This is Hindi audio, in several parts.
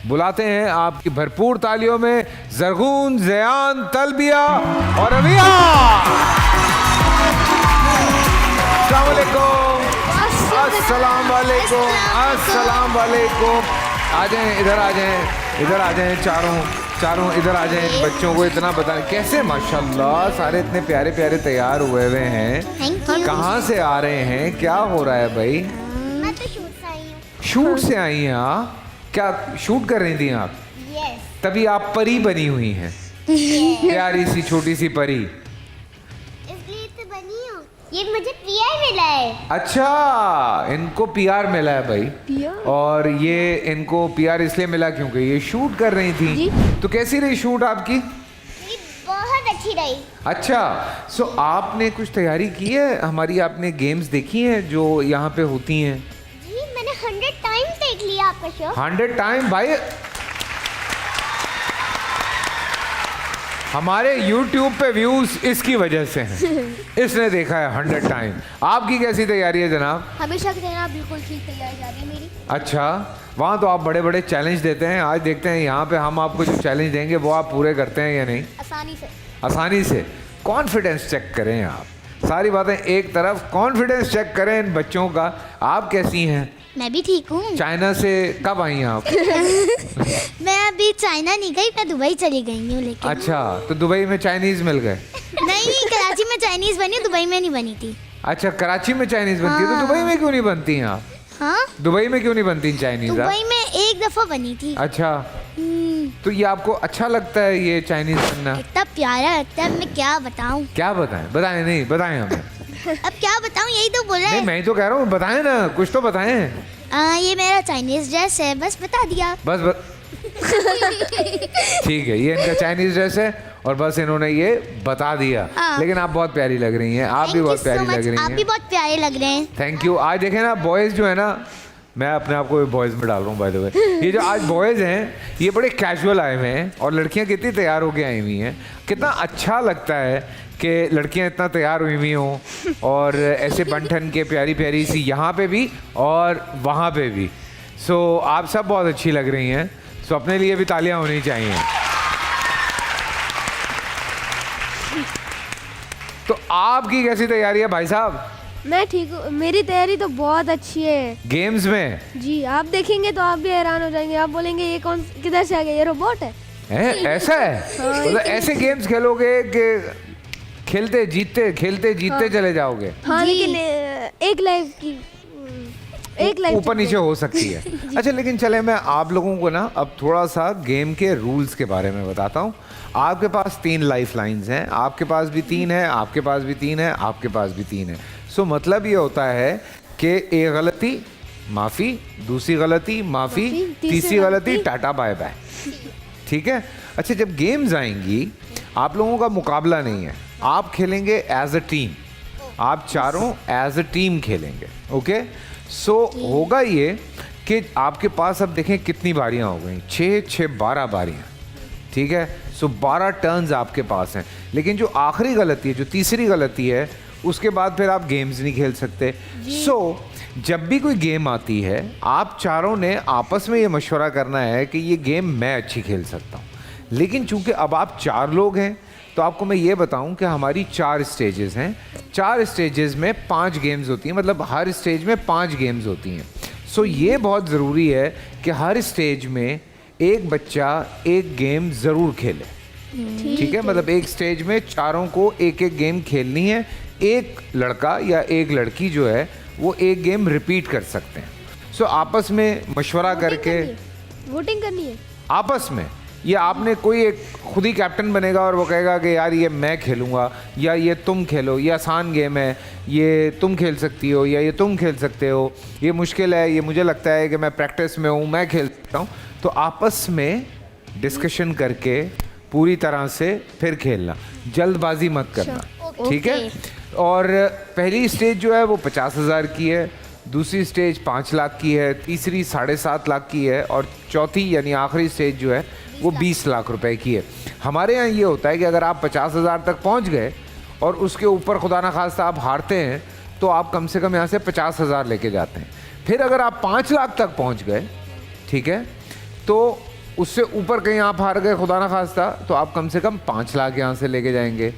बुलाते हैं आपकी भरपूर तालियों में ज़रगून, ज़यान, तलबिया और रविया। अस्सलाम वालेकुम, अस्सलाम वालेकुम, अस्सलाम वालेकुम। आ जाएं, इधर आ जाएं, इधर आ जाएं, चारों इधर आ जाएं। बच्चों को इतना बताएं कैसे माशाल्लाह सारे इतने प्यारे प्यारे तैयार हुए हैं। कहाँ से आ रहे हैं, क्या हो रहा है भाई? मैं तो शूट से आई हूँ। शूट से आई हैं आप? क्या शूट कर रही थी आप? यस। तभी आप परी बनी हुई हैं, प्यारी सी छोटी सी परी। इसलिए तो बनी हूँ। ये मुझे पीआर मिला है। अच्छा, इनको पीआर मिला है भाई। और ये इनको पीआर इसलिए मिला क्योंकि ये शूट कर रही थी। तो कैसी रही शूट आपकी? ये बहुत अच्छी रही। अच्छा, सो आपने कुछ तैयारी की है हमारी? आपने गेम्स देखी हैं जो यहाँ पे होती हैं? जी मैंने 100 टाइम्स देख लिया आपका शो। 100 टाइम भाई? हमारे YouTube पे व्यूज इसकी वजह से हैं। इसने देखा है 100 टाइम। आपकी कैसी तैयारी है जनाब? हमेशा की तरह बिल्कुल ठीक तैयारी जा रही है मेरी। अच्छा, वहाँ तो आप बड़े बड़े चैलेंज देते हैं। आज देखते हैं यहाँ पे हम आपको जो चैलेंज देंगे वो आप पूरे करते हैं या नहीं? आसानी से। आसानी से। कॉन्फिडेंस चेक करें आप, सारी बातें एक तरफ, कॉन्फिडेंस चेक करें इन बच्चों का। आप कैसी हैं? मैं भी ठीक हूँ। चाइना से कब आई हैं आप? मैं अभी चाइना नहीं गई, मैं दुबई चली गई हूँ। लेकिन अच्छा, तो दुबई में चाइनीज मिल गए? नहीं, कराची में चाइनीज बनी, दुबई में नहीं बनी थी। अच्छा, कराची में चाइनीज बनती है, तो दुबई में क्यों नहीं बनती हैं आप? हाँ, दुबई में क्यों नहीं बनती चाइनीज? दुबई में एक दफा बनी थी। अच्छा, तो ये आपको अच्छा लगता है ये चाइनीज बनना? इतना प्यारा लगता है, मैं क्या बताऊँ। क्या बताएं? बताएं नहीं, बताएं हमें। अब क्या बताऊँ, यही तो बोला नहीं, है। मैं ही तो कह रहा हूँ, बताएं ना, कुछ तो बताएं। ये मेरा चाइनीज ड्रेस है, बस बता दिया। बस ठीक है, ये इनका चाइनीज ड्रेस है और बस इन्होंने ये बता दिया। हाँ। लेकिन आप बहुत प्यारी लग रही हैं, आप भी बहुत प्यारी लग रही आप भी हैं। बहुत प्यारे लग रहे हैं। Thank you. आज देखें ना, बॉयज़ जो है ना, मैं अपने आप को बॉयज़ में डाल रहा हूँ बाय द वे। ये जो आज बॉयज़ हैं ये बड़े कैजुअल आए हुए हैं और लड़कियाँ कितनी तैयार होके आई हुई हैं। कितना अच्छा लगता है कि लड़कियाँ इतना तैयार हुई हुई हों और ऐसे बन ठन के प्यारी प्यारी सी, यहाँ पे भी और वहाँ पे भी। सो आप सब बहुत अच्छी लग रही हैं। सो अपने लिए भी तालियां होनी चाहिए। तो आपकी कैसी तैयारी है भाई साहब? मैं ठीक हूँ, मेरी तैयारी तो बहुत अच्छी है। गेम्स में? जी, आप देखेंगे तो आप भी हैरान हो जाएंगे। आप बोलेंगे ये कौन, किधर से आ गया, ये रोबोट है? ऐसा है? मतलब ऐसे गेम्स खेलोगे कि खेलते जीतते चले जाओगे? हाँ, लेकिन एक लाइफ ऊपर नीचे हो सकती है। अच्छा, लेकिन चले मैं आप लोगों को ना अब थोड़ा सा गेम के रूल्स के बारे में बताता हूँ। आपके पास 3 लाइफ लाइन्स हैं, आपके पास भी 3 है, आपके पास भी 3 है, आपके पास भी 3 है। सो मतलब ये होता है कि एक गलती माफ़ी, दूसरी गलती माफ़ी, तीसरी गलती टाटा बाय बाय। ठीक है? अच्छा, जब गेम्स आएंगी आप लोगों का मुकाबला नहीं है, आप खेलेंगे एज अ टीम। आप चारों एज अ टीम खेलेंगे। ओके? सो होगा ये कि आपके पास अब देखें कितनी बारियां हो गई, 6 12 बारियां। ठीक है? सो 12 टर्न्स आपके पास हैं। लेकिन जो आखिरी गलती है, जो तीसरी गलती है, उसके बाद फिर आप गेम्स नहीं खेल सकते। सो जब भी कोई गेम आती है आप चारों ने आपस में ये मशवरा करना है कि ये गेम मैं अच्छी खेल सकता हूँ। लेकिन चूंकि अब आप 4 लोग हैं तो आपको मैं ये बताऊं कि हमारी 4 स्टेजेस हैं। 4 स्टेजेस में 5 गेम्स होती हैं, मतलब हर स्टेज में 5 गेम्स होती हैं। सो ये बहुत ज़रूरी है कि हर स्टेज में एक बच्चा एक गेम ज़रूर खेले। ठीक है? मतलब एक स्टेज में चारों को एक एक गेम खेलनी है। एक लड़का या एक लड़की जो है वो एक गेम रिपीट कर सकते हैं। सो आपस में मशवरा करके वोटिंग करनी है आपस में। ये आपने कोई एक खुद ही कैप्टन बनेगा और वो कहेगा कि यार ये मैं खेलूँगा, या ये तुम खेलो, ये आसान गेम है, ये तुम खेल सकती हो, या ये तुम खेल सकते हो, ये मुश्किल है, ये मुझे लगता है कि मैं प्रैक्टिस में हूँ, मैं खेल सकता हूँ। तो आपस में डिस्कशन करके पूरी तरह से फिर खेलना, जल्दबाजी मत करना। ठीक है? और पहली स्टेज जो है वो 50,000 की है, दूसरी स्टेज 5 लाख की है, तीसरी 7.5 लाख की है और चौथी यानी आखिरी स्टेज जो है वो 20 लाख रुपए की है। हमारे यहाँ ये होता है कि अगर आप 50,000 तक पहुँच गए और उसके ऊपर खुदा ना खास्ता आप हारते हैं तो आप कम से कम यहाँ से 50,000 लेके जाते हैं। फिर अगर आप 5 लाख तक पहुँच गए, ठीक है, तो उससे ऊपर कहीं आप हार गए खुदा ना खास्ता, तो आप कम से कम 5 लाख यहाँ से लेके जाएंगे।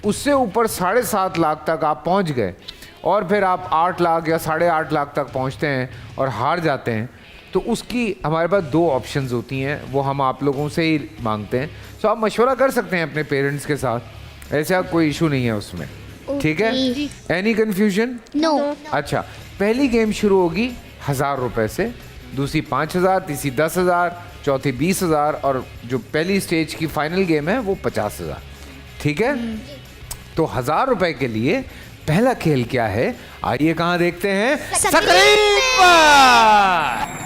उससे ऊपर 7.5 लाख तक आप पहुँच गए और फिर आप 8 लाख या 8.5 लाख तक पहुँचते हैं और हार जाते हैं, तो उसकी हमारे पास 2 ऑप्शंस होती हैं, वो हम आप लोगों से ही मांगते हैं। सो आप मशवरा कर सकते हैं अपने पेरेंट्स के साथ, ऐसा कोई इशू नहीं है उसमें। ठीक है? Any confusion? नो। अच्छा, पहली गेम शुरू होगी 1000 रुपये से, दूसरी 5000, तीसरी 10,000, चौथी 20,000 और जो पहली स्टेज की फाइनल गेम है वो 50,000। ठीक है? तो 1000 रुपये के लिए पहला खेल क्या है, आइए कहाँ देखते हैं, स्क्रीन पर।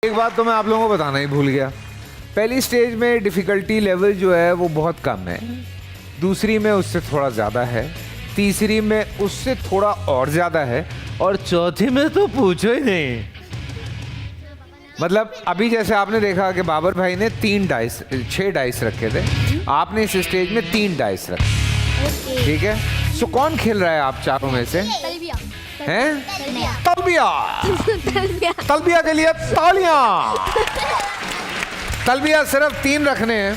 एक बात तो मैं आप लोगों को बताना ही भूल गया, पहली स्टेज में डिफ़िकल्टी लेवल जो है वो बहुत कम है, दूसरी में उससे थोड़ा ज़्यादा है, तीसरी में उससे थोड़ा और ज़्यादा है, और चौथी में तो पूछो ही नहीं। मतलब अभी जैसे आपने देखा कि बाबर भाई ने 6 डाइस रखे थे, आपने इस स्टेज में 3 डाइस रखे। ठीक है? सो कौन खेल रहा है आप चारों में से? हैं? तलबिया। तलबिया के लिए तालियां। तलबिया सिर्फ 3 रखने हैं।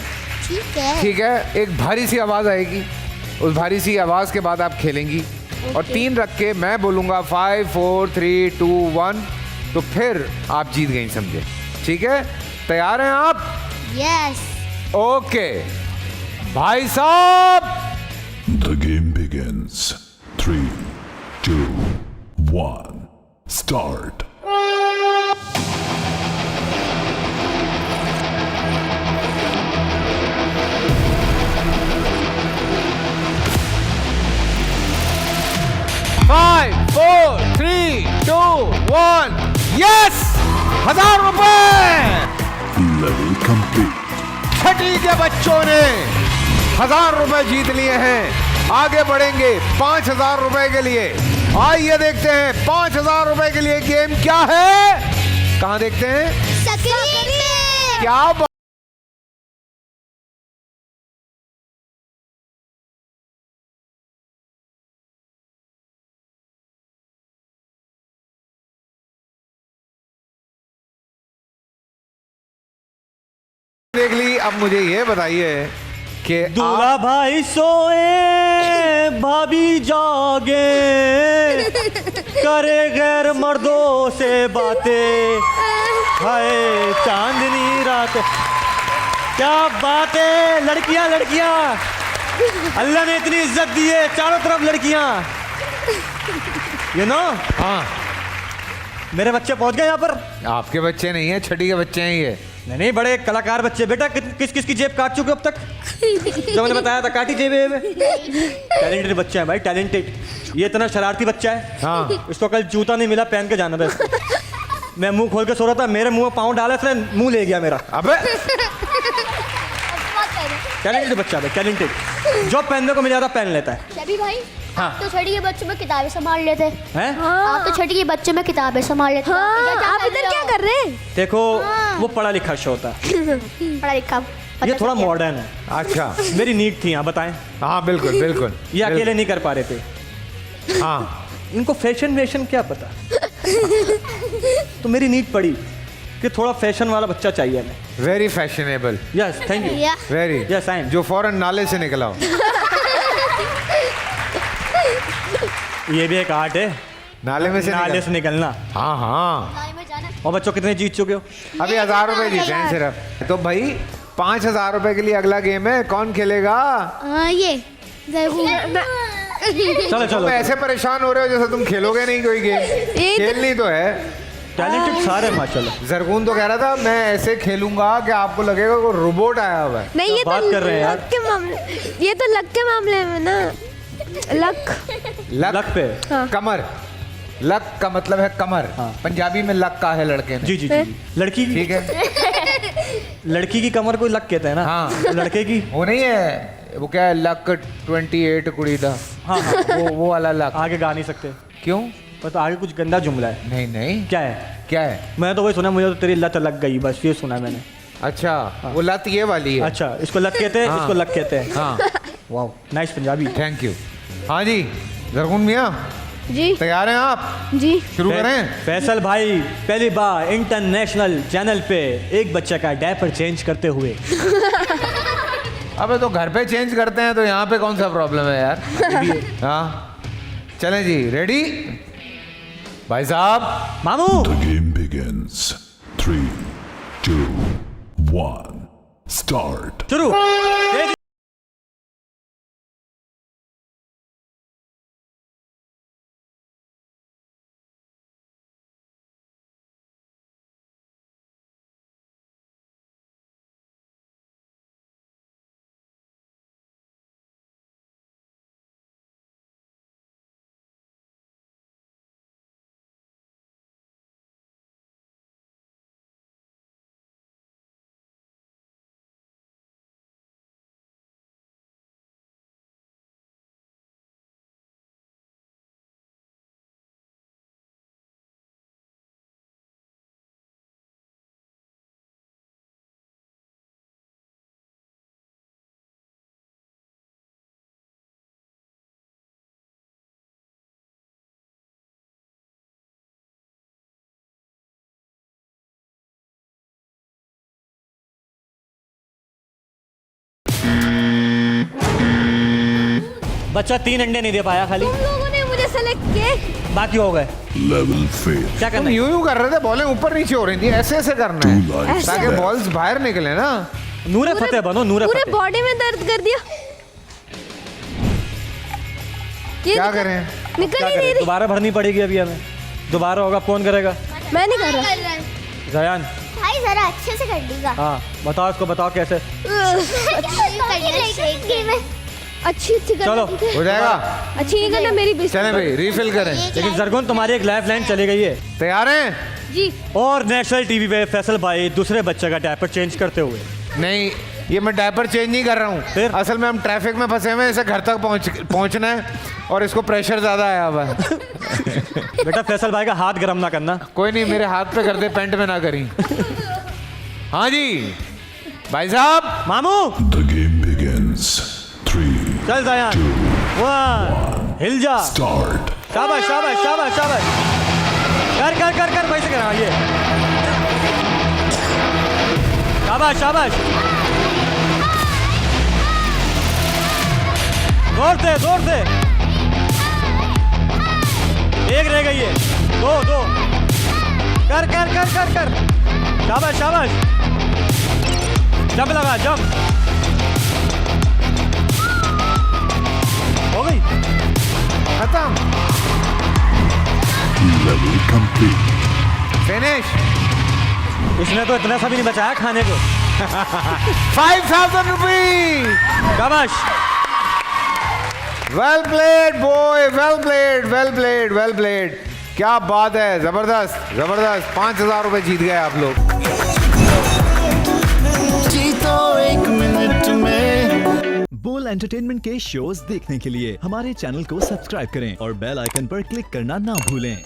ठीक है? एक भारी सी आवाज आएगी, उस भारी सी आवाज के बाद आप खेलेंगी, और 3 रख के मैं बोलूंगा 5 4 3 2 1, तो फिर आप जीत गई समझे। ठीक है? तैयार हैं आप? यस। ओके भाई साहब, The game begins. 3, 2, 1, start. Five 4 3 2 1, yes, 1000 रुपए। Level complete. छठी के बच्चों ने 1000 रुपए जीत लिए हैं, आगे बढ़ेंगे 5000 रुपए के लिए। आइए देखते हैं 5000 रुपए के लिए गेम क्या है, कहां देखते हैं, स्क्रीन पे। क्या देख ली। अब मुझे ये बताइए कि दूल्हा भाई सोए भाभी जागे, करे गैर मर्दों से बातें, हाय चांदनी रात। क्या बात है, लड़कियां लड़कियां, अल्लाह ने इतनी इज्जत दी है, चारों तरफ लड़कियां। यू नो, हाँ, मेरे बच्चे पहुंच गए यहाँ पर। आपके बच्चे नहीं है, छठी के बच्चे हैं ये। नहीं, बड़े कलाकार बच्चे। बेटा किस किस की जेब काट चुके हो अब तक? जो मैंने बताया था, काटी जेबें में। टैलेंटेड बच्चा है भाई, टैलेंटेड। ये इतना शरारती बच्चा है। हाँ, इसको कल जूता नहीं मिला, पहन के जाना था इसको। मैं मुंह खोल के सो रहा था, मेरे मुंह में पाँव डाला, इसने मुंह ले गया मेरा। अबे टैलेंटेड बच्चा है, टैलेंटेड। जो पहनने को मिल जाता पहन लेता है। शबी भाई, हाँ। आप तो छठी के बच्चों में किताबें संभाल लेते हैं? आप तो छठी के बच्चों में किताबें संभाल लेते हाँ, आप इधर क्या कर रहे हैं? देखो, वो पढ़ा लिखा शो होता है, पढ़ा लिखा। ये थोड़ा मॉडर्न है। अच्छा, मेरी नीड थी, यहाँ बताएं। हाँ बिल्कुल बिल्कुल। ये अकेले नहीं कर पा रहे थे। हाँ, इनको फैशन वेशन क्या पता। तो मेरी नीड पड़ी कि थोड़ा फैशन वाला बच्चा चाहिए हमें। Very fashionable. Yes, thank you. Very, Yes, I am. जो फौरन नाले से निकला हो। ये भी एक आर्ट है, नाले में से नाले से निकलना। हाँ हाँ। और बच्चों कितने जीत चुके हो? अभी 1000 रुपए जीते हैं सिर्फ। तो भाई 5000 रुपए के लिए अगला गेम है, कौन खेलेगा? ये चलो चलो, तुम ऐसे परेशान हो रहे हो जैसे तुम खेलोगे नहीं कोई गेम। खेलनी तो है। टैलेंटेड सारे माशाल्लाह। जरकून तो कह रहा था मैं ऐसे खेलूंगा कि आपको लगेगा कोई रोबोट आया हुआ है। नहीं, ये बात तो कर रहे हैं यार। लक के मामले, ये तो लक के मामले में ना। लक। लक पे। हाँ। कमर। लक का मतलब है कमर। हाँ। पंजाबी में लक का है लड़के ने। जी जी जी लड़की की ठीक है। लड़की की कमर को लक कहते हैं ना। हाँ। लड़के की वो नहीं है, वो क्या है, लक 28 कुड़ी था। हाँ हाँ वो वाला लक। आगे गा नहीं सकते क्यों? पर तो आगे कुछ गंदा जुमला है। नहीं नहीं, क्या है? क्या है? मैं तो वही सुना, मुझे तो तेरी लत लग गई, बस ये सुना मैंने। अच्छा, वो लत ये वाली है। अच्छा, इसको लत कहते हैं, हाँ। इसको लक कहते हैं। हाँ, वाह नाइस पंजाबी। Thank you. हाँ जी, जरगुन मियाँ जी तैयार हैं आप? जी। शुरू करें? फैसल भाई पहली बार इंटरनेशनल चैनल पे एक बच्चे का डायपर चेंज करते हुए। अबे तो घर पे चेंज करते हैं तो यहाँ पे कौन सा प्रॉब्लम है यार? हाँ, चलें जी, रेडी भाई साहब? मामू The game begins. 3, 2, 1. Start. शुरू। बच्चा 3 अंडे नहीं दे पाया, खाली तुम लोगों ने मुझे सेलेक्ट किए। बाकी हो गए। Level fail. क्या तुम करना है? यूं कर रहे थे, बॉलें ऊपर नीचे हो रही थी, ऐसे ऐसे करना 2 है lives ताकि left. बॉल्स बाहर निकले ना। नूरे फतेह बनो, नूरे पूरे फतेह। बॉडी में दर्द कर दिया। ये क्या निकल- करें? निकल क्या ही नहीं करें? रही। दोबारा भरनी पड़ेगी अभी हमें। दोबारा होगा, कौन करेगा? मैं नहीं कर रहा। जयान। भाई जरा अच्छे से कर दीगा। हाँ बताओ, इसको बताओ कैसे। अच्छी करना चलो। ठीक है। हो जाएगा? अच्छी नहीं करना, मेरी बेइज्जती। चलें भाई, रिफिल करें। लेकिन जरगुन तुम्हारी एक लाइफ लाइन चली गई है। तैयार हैं? जी। और नेशनल टीवी पे फैसल भाई दूसरे बच्चे का डायपर चेंज करते हुए। नहीं, ये मैं डायपर चेंज नहीं कर रहा हूँ। फिर? असल में हम ट्रैफिक में फंसे हुए हैं, इसे घर तक पहुँचना है और इसको प्रेशर ज़्यादा आया हुआ है। बेटा फैसल भाई का हाथ गरम ना करना। कोई नहीं, मेरे हाथ पे कर दे, पेंट में ना करी। हाँ जी भाई साहब। मामू The game begins. 3, चल जयान। 1 हिल जा। start. शाबाश शाबाश शाबाश शाबाश। कर कर कर कर, पैसे करा ये। शाबाश शाबाश। जोर से जोर से। एक रह गई है। 2 कर कर कर कर कर। शाबाश शाबाश। जंप लगा, जंप। हो गई। खत्म। Level complete. फिनिश। इसने तो इतना सा भी नहीं बचाया खाने को। 5000 रुपीज। शाबाश। Well played boy, well played, well played, well played. क्या बात है, जबरदस्त जबरदस्त। 5000 रुपए जीत गए आप लोग। जीतो 1 मिनट में। बोल एंटरटेनमेंट के शोज देखने के लिए हमारे चैनल को सब्सक्राइब करें और बेल आइकन पर क्लिक करना ना भूलें।